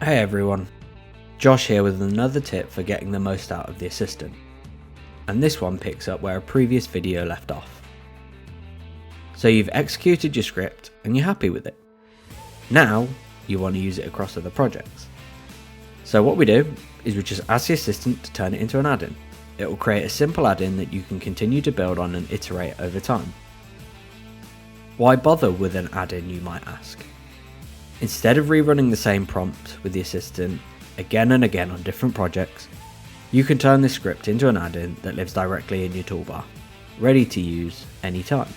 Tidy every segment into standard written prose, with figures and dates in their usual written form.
Hey everyone, Josh here with another tip for getting the most out of the Assistant. And this one picks up where a previous video left off. So you've executed your script and you're happy with it. Now you want to use it across other projects. So what we do is we just ask the Assistant to turn it into an add-in. It will create a simple add-in that you can continue to build on and iterate over time. Why bother with an add-in, you might ask? Instead of rerunning the same prompt with the Assistant again and again on different projects, you can turn this script into an add-in that lives directly in your toolbar, ready to use anytime.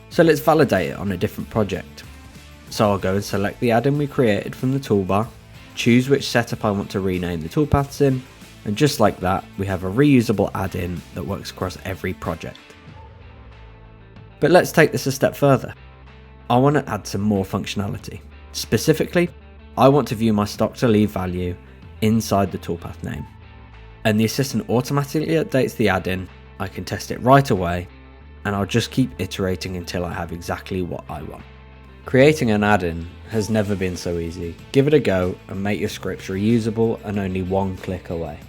So let's validate it on a different project. So I'll go and select the add-in we created from the toolbar, choose which setup I want to rename the toolpaths in, and just like that, we have a reusable add-in that works across every project. But let's take this a step further. I want to add some more functionality. Specifically, I want to view my stock to leave value inside the toolpath name. And the Assistant automatically updates the add-in, I can test it right away, and I'll just keep iterating until I have exactly what I want. Creating an add-in has never been so easy. Give it a go and make your scripts reusable and only one click away.